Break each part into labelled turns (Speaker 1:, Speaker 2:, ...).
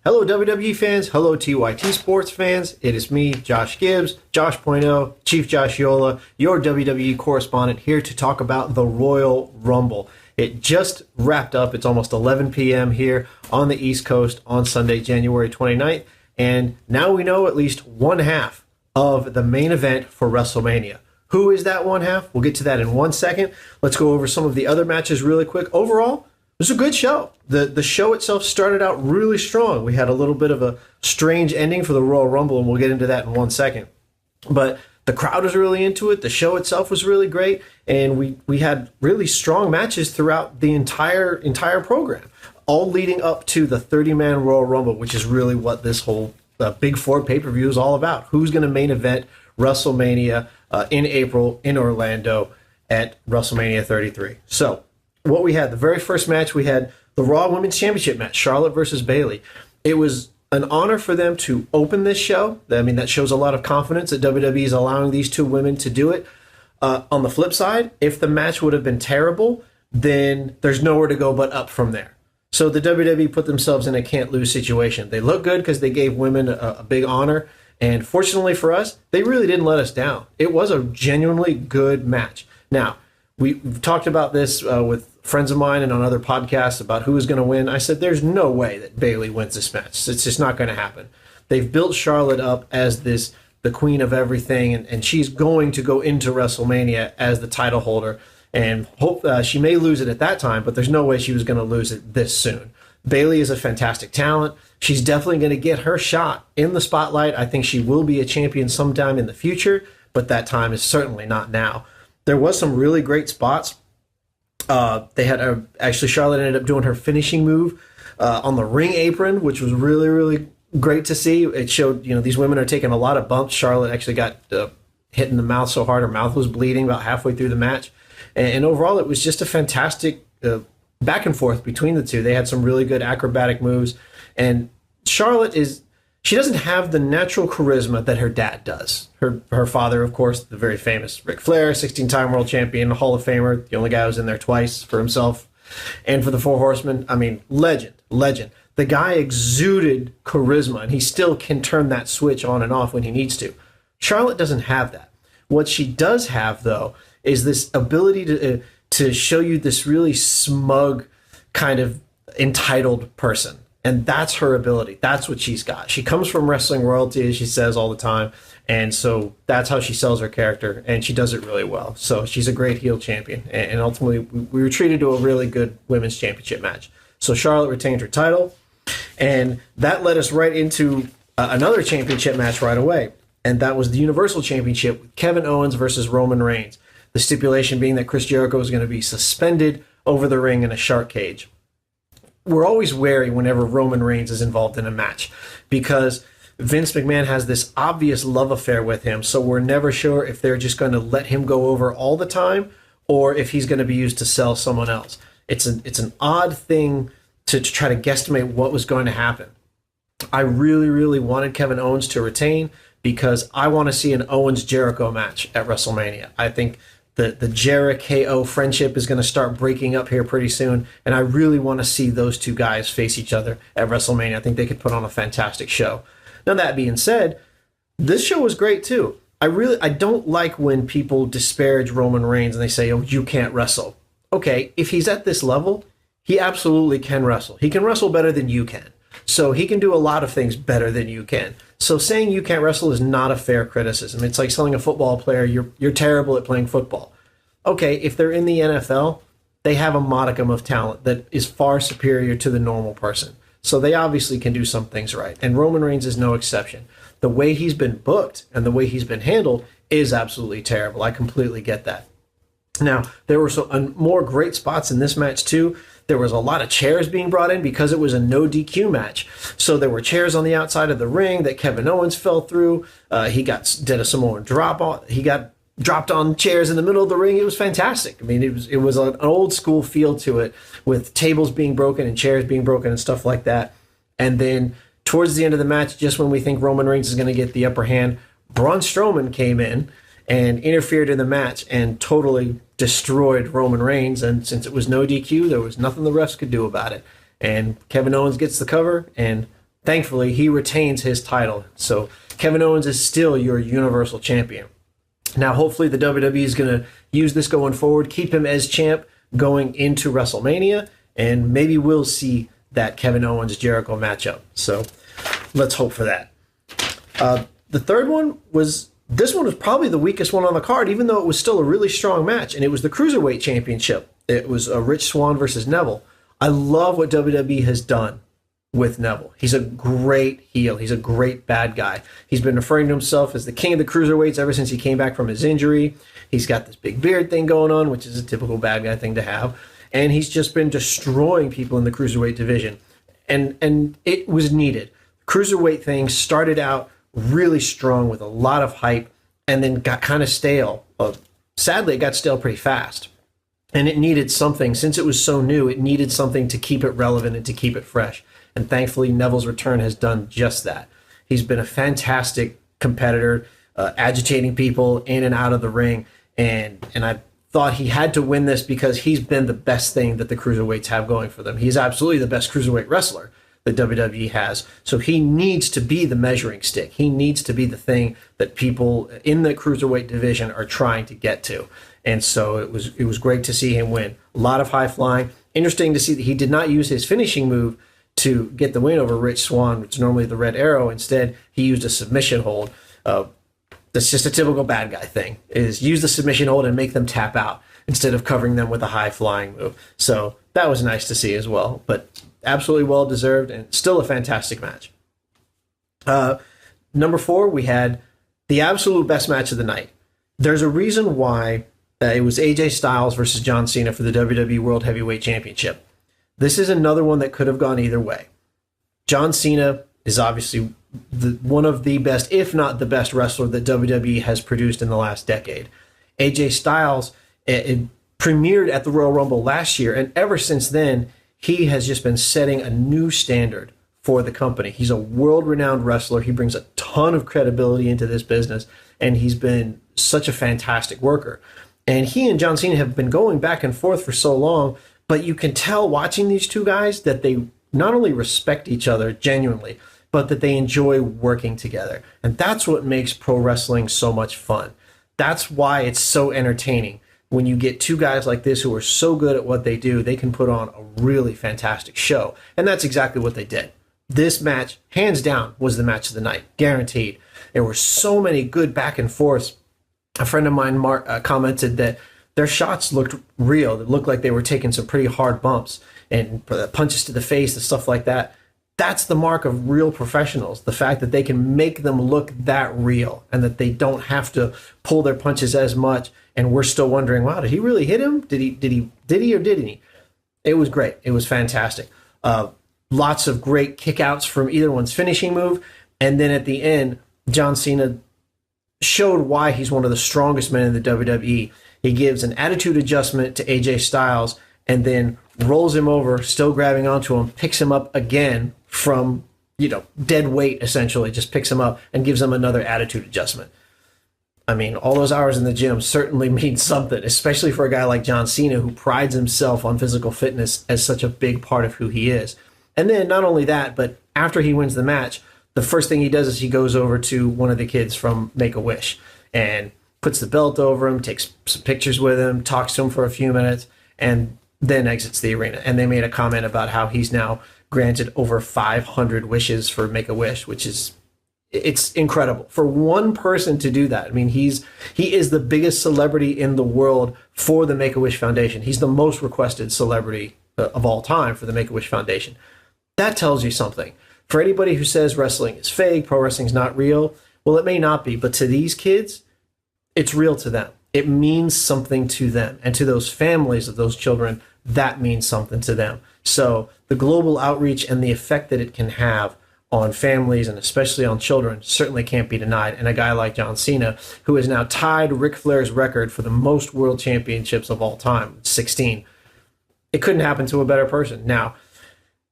Speaker 1: Hello, WWE fans. Hello, TYT Sports fans. It is me, Josh Gibbs, Josh.0, Chief Josh Yola, your WWE correspondent, here to talk about the Royal Rumble. It just wrapped up. It's almost 11 p.m. here on the East Coast on Sunday, January 29th. And now we know at least one half of the main event for WrestleMania. Who is that one half? We'll get to that in 1 second. Let's go over some of the other matches really quick. Overall, it was a good show. The show itself started out really strong. We had a little bit of a strange ending for the Royal Rumble, and we'll get into that in 1 second. But the crowd was really into it. The show itself was really great, and we had really strong matches throughout the entire program, all leading up to the 30-man Royal Rumble, which is really what this whole Big Four pay-per-view is all about. Who's going to main event WrestleMania in April in Orlando at WrestleMania 33. So what we had, the very first match, we had the Raw Women's Championship match, Charlotte versus Bayley. It was an honor for them to open this show. I mean, that shows a lot of confidence that WWE is allowing these two women to do it. On the flip side, if the match would have been terrible, then there's nowhere to go but up from there. So the WWE put themselves in a can't-lose situation. They look good because they gave women a big honor. And fortunately for us, they really didn't let us down. It was a genuinely good match. Now, we've talked about this with friends of mine and on other podcasts about who is going to win. I said, there's no way that Bayley wins this match. It's just not going to happen. They've built Charlotte up as the queen of everything, and she's going to go into WrestleMania as the title holder. And hope she may lose it at that time, but there's no way she was going to lose it this soon. Bayley is a fantastic talent. She's definitely going to get her shot in the spotlight. I think she will be a champion sometime in the future, but that time is certainly not now. There was some really great spots. They had actually Charlotte ended up doing her finishing move on the ring apron, which was really, really great to see. It showed, these women are taking a lot of bumps. Charlotte actually got hit in the mouth so hard her mouth was bleeding about halfway through the match. And overall, it was just a fantastic back and forth between the two. They had some really good acrobatic moves. And Charlotte she doesn't have the natural charisma that her dad does. Her father, of course, the very famous Ric Flair, 16-time world champion, Hall of Famer, the only guy who's in there twice for himself. And for the Four Horsemen, I mean, legend. The guy exuded charisma, and he still can turn that switch on and off when he needs to. Charlotte doesn't have that. What she does have, though, is this ability to show you this really smug, kind of entitled person. And that's her ability. That's what she's got. She comes from wrestling royalty, as she says all the time. And so that's how she sells her character. And she does it really well. So she's a great heel champion. And ultimately, we were treated to a really good women's championship match. So Charlotte retained her title. And that led us right into another championship match right away. And that was the Universal Championship with Kevin Owens versus Roman Reigns. The stipulation being that Chris Jericho was going to be suspended over the ring in a shark cage. We're always wary whenever Roman Reigns is involved in a match because Vince McMahon has this obvious love affair with him, so we're never sure if they're just going to let him go over all the time or if he's going to be used to sell someone else. It's an odd thing to try to guesstimate what was going to happen. I really, really wanted Kevin Owens to retain because I want to see an Owens-Jericho match at WrestleMania. I think the Jericho friendship is going to start breaking up here pretty soon, and I really want to see those two guys face each other at WrestleMania. I think they could put on a fantastic show. Now, that being said, this show was great too. I don't like when people disparage Roman Reigns and they say, oh, you can't wrestle. Okay, if he's at this level, he absolutely can wrestle. He can wrestle better than you can. So he can do a lot of things better than you can. So saying you can't wrestle is not a fair criticism. It's like telling a football player, you're terrible at playing football. Okay, if they're in the NFL, they have a modicum of talent that is far superior to the normal person. So they obviously can do some things right. And Roman Reigns is no exception. The way he's been booked and the way he's been handled is absolutely terrible. I completely get that. Now, there were some more great spots in this match too. There was a lot of chairs being brought in because it was a no DQ match. So there were chairs on the outside of the ring that Kevin Owens fell through. He did a Samoan drop. He got dropped on chairs in the middle of the ring. It was fantastic. I mean, it was an old school feel to it with tables being broken and chairs being broken and stuff like that. And then towards the end of the match, just when we think Roman Reigns is going to get the upper hand, Braun Strowman came in and interfered in the match and totally destroyed Roman Reigns. And since it was no DQ, there was nothing the refs could do about it. And Kevin Owens gets the cover, and thankfully, he retains his title. So Kevin Owens is still your Universal Champion. Now, hopefully, the WWE is going to use this going forward, keep him as champ going into WrestleMania, and maybe we'll see that Kevin Owens-Jericho matchup. So let's hope for that. The third one was, this one was probably the weakest one on the card, even though it was still a really strong match, and it was the Cruiserweight Championship. It was Rich Swann versus Neville. I love what WWE has done with Neville. He's a great heel. He's a great bad guy. He's been referring to himself as the king of the cruiserweights ever since he came back from his injury. He's got this big beard thing going on, which is a typical bad guy thing to have. And he's just been destroying people in the cruiserweight division. And it was needed. The cruiserweight thing started out really strong with a lot of hype and then got kind of stale. Sadly, it got stale pretty fast. And it needed something. Since it was so new, it needed something to keep it relevant and to keep it fresh. And thankfully, Neville's return has done just that. He's been a fantastic competitor, agitating people in and out of the ring. And I thought he had to win this because he's been the best thing that the cruiserweights have going for them. He's absolutely the best cruiserweight wrestler that WWE has. So he needs to be the measuring stick. He needs to be the thing that people in the cruiserweight division are trying to get to. And so it was great to see him win. A lot of high flying. Interesting to see that he did not use his finishing move to get the win over Rich Swann, which is normally the Red Arrow. Instead, he used a submission hold. That's just a typical bad guy thing, is use the submission hold and make them tap out instead of covering them with a high-flying move. So that was nice to see as well, but absolutely well-deserved and still a fantastic match. Number 4, we had the absolute best match of the night. There's a reason why it was AJ Styles versus John Cena for the WWE World Heavyweight Championship. This is another one that could have gone either way. John Cena is obviously one of the best, if not the best wrestler that WWE has produced in the last decade. AJ Styles, it premiered at the Royal Rumble last year, and ever since then, he has just been setting a new standard for the company. He's a world-renowned wrestler. He brings a ton of credibility into this business, and he's been such a fantastic worker. And he and John Cena have been going back and forth for so long, but you can tell watching these two guys that they not only respect each other genuinely, but that they enjoy working together. And that's what makes pro wrestling so much fun. That's why it's so entertaining. When you get two guys like this who are so good at what they do, they can put on a really fantastic show. And that's exactly what they did. This match, hands down, was the match of the night, guaranteed. There were so many good back and forths. A friend of mine, Mark, commented that their shots looked real. It looked like they were taking some pretty hard bumps and punches to the face and stuff like that. That's the mark of real professionals, the fact that they can make them look that real and that they don't have to pull their punches as much. And we're still wondering, wow, did he really hit him? Did he or didn't he? It was great. It was fantastic. Lots of great kickouts from either one's finishing move. And then at the end, John Cena showed why he's one of the strongest men in the WWE. He gives an attitude adjustment to AJ Styles and then rolls him over, still grabbing onto him, picks him up again from, dead weight, essentially, just picks him up and gives him another attitude adjustment. I mean, all those hours in the gym certainly means something, especially for a guy like John Cena, who prides himself on physical fitness as such a big part of who he is. And then not only that, but after he wins the match, the first thing he does is he goes over to one of the kids from Make-A-Wish and puts the belt over him, takes some pictures with him, talks to him for a few minutes, and then exits the arena. And they made a comment about how he's now granted over 500 wishes for Make-A-Wish, which is, it's incredible for one person to do that. I mean, he is the biggest celebrity in the world for the Make-A-Wish Foundation. He's the most requested celebrity of all time for the Make-A-Wish Foundation. That tells you something. For anybody who says wrestling is fake, pro wrestling's not real, well, it may not be, but to these kids, it's real to them. It means something to them. And to those families of those children, that means something to them. So the global outreach and the effect that it can have on families and especially on children certainly can't be denied. And a guy like John Cena, who has now tied Ric Flair's record for the most world championships of all time, 16, it couldn't happen to a better person. Now,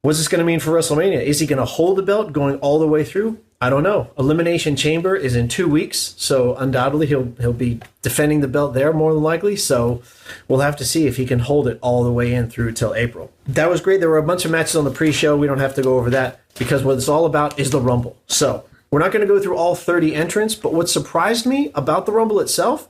Speaker 1: what's this going to mean for WrestleMania? Is he going to hold the belt going all the way through? I don't know. Elimination Chamber is in 2 weeks, so undoubtedly he'll be defending the belt there more than likely. So we'll have to see if he can hold it all the way in through till April. That was great. There were a bunch of matches on the pre-show. We don't have to go over that because what it's all about is the Rumble. So we're not going to go through all 30 entrants, but what surprised me about the Rumble itself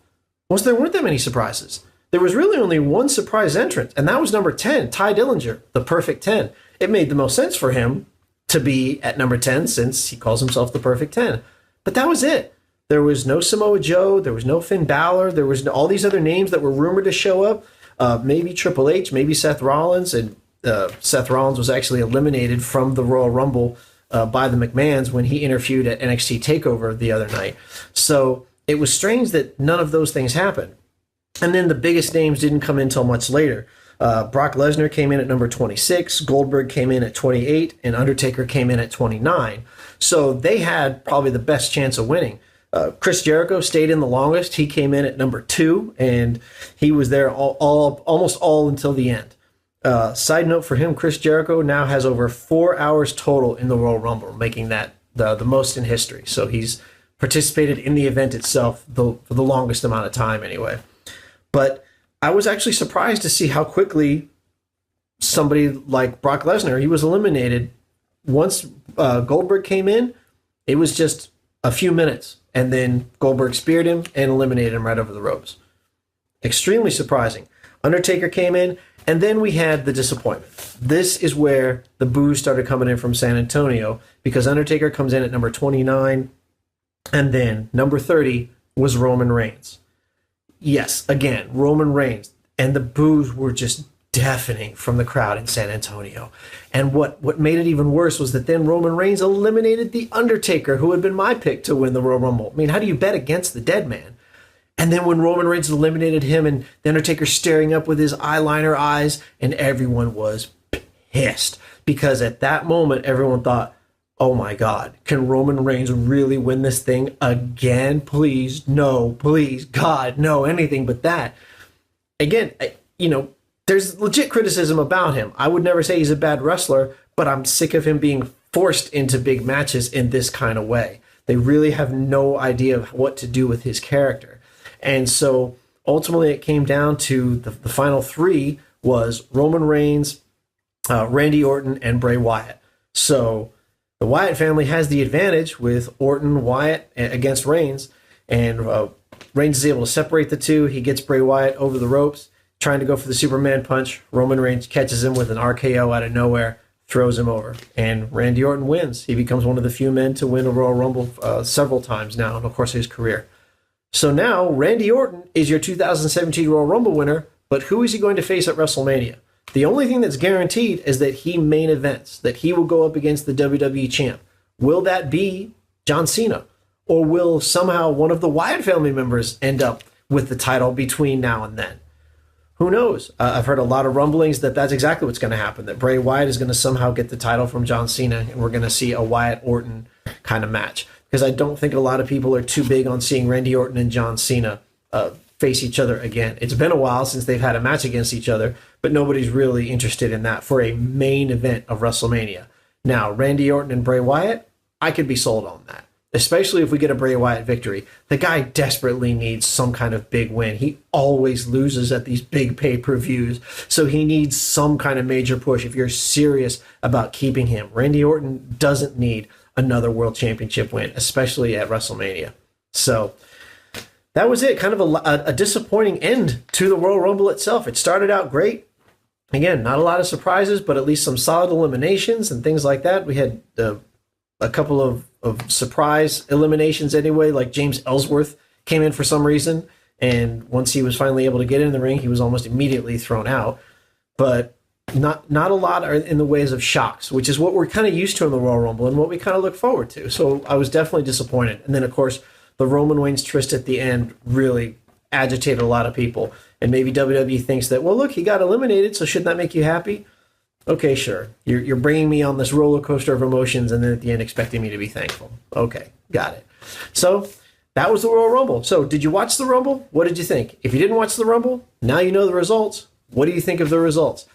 Speaker 1: was there weren't that many surprises. There was really only one surprise entrant, and that was number 10, Ty Dillinger, the Perfect 10. It made the most sense for him to be at number 10 since he calls himself the Perfect 10. But that was it. There was no Samoa Joe. There was no Finn Balor. There was all these other names that were rumored to show up. Maybe Triple H, maybe Seth Rollins. And Seth Rollins was actually eliminated from the Royal Rumble by the McMahons when he interviewed at NXT TakeOver the other night. So it was strange that none of those things happened. And then the biggest names didn't come in until much later. Brock Lesnar came in at number 26, Goldberg came in at 28, and Undertaker came in at 29. So they had probably the best chance of winning. Chris Jericho stayed in the longest. He came in at number 2, and he was there almost all until the end. Side note for him, Chris Jericho now has over 4 hours total in the Royal Rumble, making that the most in history. So he's participated in the event itself for the longest amount of time anyway. But I was actually surprised to see how quickly somebody like Brock Lesnar, he was eliminated. Once Goldberg came in, it was just a few minutes, and then Goldberg speared him and eliminated him right over the ropes. Extremely surprising. Undertaker came in, and then we had the disappointment. This is where the boos started coming in from San Antonio, because Undertaker comes in at number 29, and then number 30 was Roman Reigns. Yes, again, Roman Reigns. And the boos were just deafening from the crowd in San Antonio. And what made it even worse was that then Roman Reigns eliminated The Undertaker, who had been my pick to win the Royal Rumble. I mean, how do you bet against the dead man? And then when Roman Reigns eliminated him and The Undertaker staring up with his eyeliner eyes, and everyone was pissed. Because at that moment, everyone thought, oh my God, can Roman Reigns really win this thing again? Please, no, please, God, no, anything but that. Again, there's legit criticism about him. I would never say he's a bad wrestler, but I'm sick of him being forced into big matches in this kind of way. They really have no idea of what to do with his character. And so ultimately it came down to the final 3 was Roman Reigns, Randy Orton, and Bray Wyatt. So the Wyatt family has the advantage with Orton, Wyatt against Reigns, and Reigns is able to separate the two. He gets Bray Wyatt over the ropes, trying to go for the Superman punch. Roman Reigns catches him with an RKO out of nowhere, throws him over, and Randy Orton wins. He becomes one of the few men to win a Royal Rumble several times now in the course of his career. So now Randy Orton is your 2017 Royal Rumble winner, but who is he going to face at WrestleMania? The only thing that's guaranteed is that he main events, that he will go up against the WWE champ. Will that be John Cena? Or will somehow one of the Wyatt family members end up with the title between now and then? Who knows? I've heard a lot of rumblings that that's exactly what's going to happen, that Bray Wyatt is going to somehow get the title from John Cena, and we're going to see a Wyatt-Orton kind of match. Because I don't think a lot of people are too big on seeing Randy Orton and John Cena face each other again. It's been a while since they've had a match against each other, but nobody's really interested in that for a main event of WrestleMania. Now, Randy Orton and Bray Wyatt, I could be sold on that, especially if we get a Bray Wyatt victory. The guy desperately needs some kind of big win. He always loses at these big pay-per-views, so he needs some kind of major push if you're serious about keeping him. Randy Orton doesn't need another world championship win, especially at WrestleMania. So that was it. Kind of a disappointing end to the Royal Rumble itself. It started out great. Again, not a lot of surprises, but at least some solid eliminations and things like that. We had a couple of surprise eliminations anyway, like James Ellsworth came in for some reason, and once he was finally able to get in the ring, he was almost immediately thrown out. But not a lot are in the ways of shocks, which is what we're kind of used to in the Royal Rumble and what we kind of look forward to. So I was definitely disappointed. And then, of course, the Roman Reigns twist at the end really agitated a lot of people. And maybe WWE thinks that, well, look, he got eliminated, so shouldn't that make you happy? Okay, sure. You're bringing me on this roller coaster of emotions and then at the end expecting me to be thankful. Okay, got it. So that was the Royal Rumble. So did you watch the Rumble? What did you think? If you didn't watch the Rumble, now you know the results. What do you think of the results?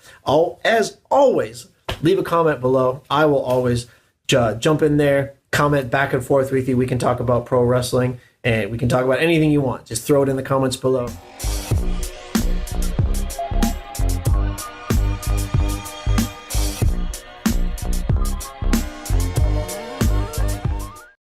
Speaker 1: As always, leave a comment below. I will always jump in there, comment back and forth with you. We can talk about pro wrestling, and we can talk about anything you want. Just throw it in the comments below.